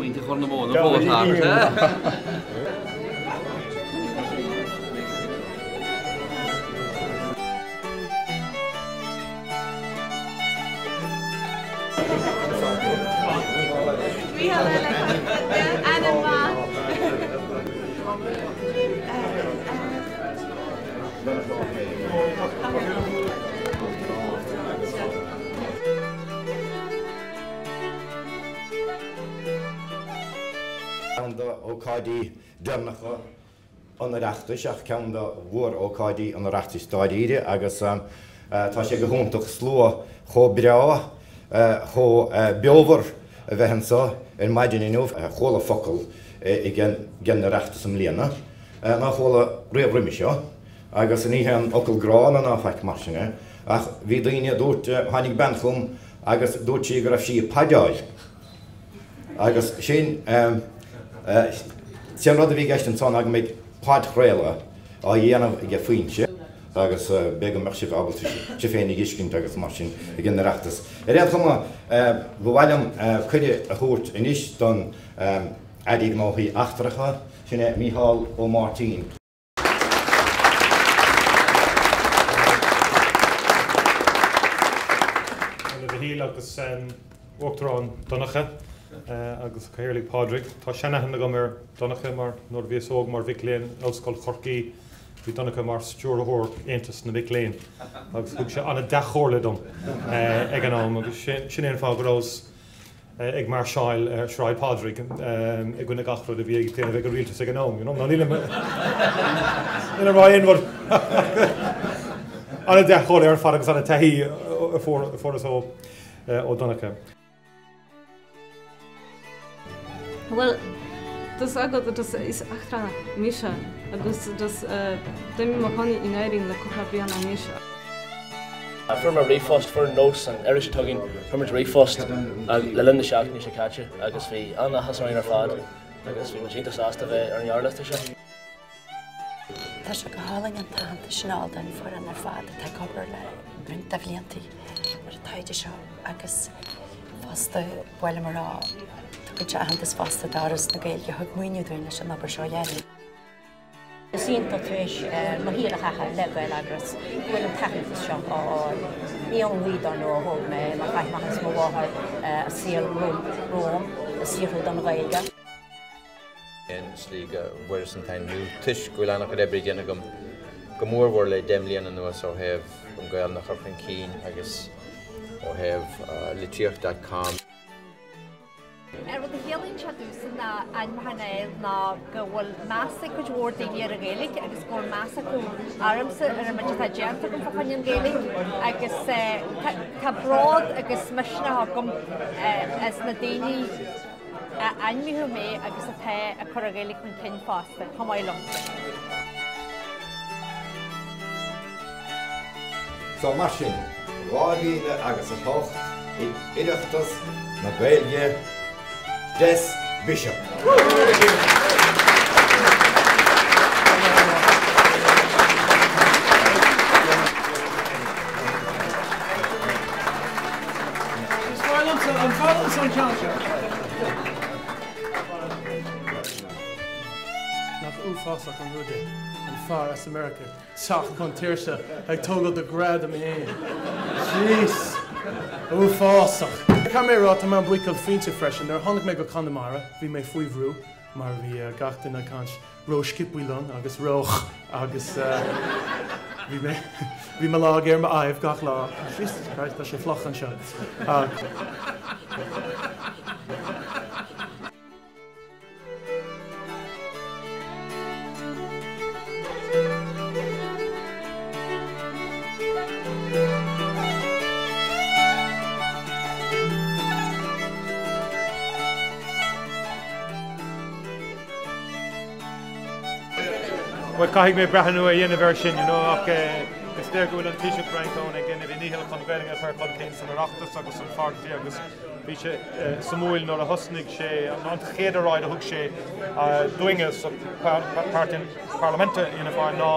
muinte chur na móna bóthar. Ócáid Gnóthaí an reachtas ach ceann bhór Ócáid an reachtas tAire agus tá sé go húntaach slua cho bhreá cho beobar a bheithansa maidin inmh chola focail I gin na reachtas am léana ná chola réabhrimime seo agus in íhan ocail grán an áfeic marsinge ach bhí daoine dúirt tháinig benchum agus dúirt sí go raibh sí paideáil agus sin Tian rud a bhí gastan tán ag méid páid chréile á dhéanamh ag Foinse agus beag an meisih abalta sé féinnig iscint agus mar sin I gin na reachtas. Réad chuma bhhailm chuide a thuirt inis don Gnóthaí Eachtracha sin Micheál Martin. Bhí agus Óctáid Donnacha agus Cairlig Pádraig. Tá seanna na go mar Donnacha mar nóir bhí óg mar bhic léin óscoil Corcaigh bhí Donnacha mar stúrthóir Aontas na bhic léin agus thug sé anna dechóirla dom ag an am agus sin éon fá gorós ag mar Sráid Pádraig ag gona gachfrad a bhí ag téanamh ag go rialtas ag an am. Ná nílim ina rá aonmhar anna dechóirla ar fad agus anna taithí fóras ó Donnacha. Well, das agad das is achtra misha agus das demi makani inairing le cocha Bliana misha. From a reforst for nose and Irish tugging from a reforst le linde seach ní sé caite agus bhí anna hasáin ar fad agus bhí muinte sásta bheith ar an jarlasta se. Tá sé go hálainn an táanta sinál den for an ar fad a tá cobar le bronnadh bhliantí ar a tAide seo agus fásta bhfuil marrá go tehantas fásta dáras na Gaeilge thug muoinú dúine leis an obair seo dhéanamh. Sínta tuis Micheál le Gael agus bhfuil an technitas seo ní an bhíad nó thug me mar chaithmachas mó bháthair a síl Róm a síorú don Gaeilge. Slí bhfuir san tainú tuis goileannach go débrí déana go mórmhór le déimlíonna nuas ó thaobh an Gael nach chorpainn cín agus ó thaobh litíocht.com. Rud a héalainn se dúsan na ainmhanéil ná go bhfuil measa go dúir daoine ar a Gaeilge agus go measa go áramsa ar a muide tá déanta go fachain Gaeilge agus tá brád agus misna gom as na daoine ainmithú mé agus a the a chur a Gaeilge chun cinn fásta chamáilm. Tá mar sin rádaoine agus a thocht I iireachtas na Gaeilge Des Bishop. Fásach an ruide an far as America. Sach chun tíirse ag tógad de Gradam Gael. Jeez! Fásach. Ca mé rá am buicail Foinse freisin, ar tháinig mé go Connemara, bhí mé faoi bhrú, mar bhí gachtain a cant Rochestown agus Roch agus bhí me lá géir ma aibh gach lá. Jesus Christ, tá sé flochan seo. Well, caithfidh mé breathnú a dhéanamh ar sin, ach is déir go bhfuil an t-shirt braintóin ag gine bhí níhil chun Gaeilge ar chun cén san reachtas agus an fartaí agus bhí sé samúil nó a thosnig sé an chéadáid a thug sé duinge parlamenta ina bhain ná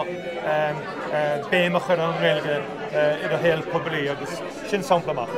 béimach ar an Gaeilge iad a héal poblí agus sin sampla amach.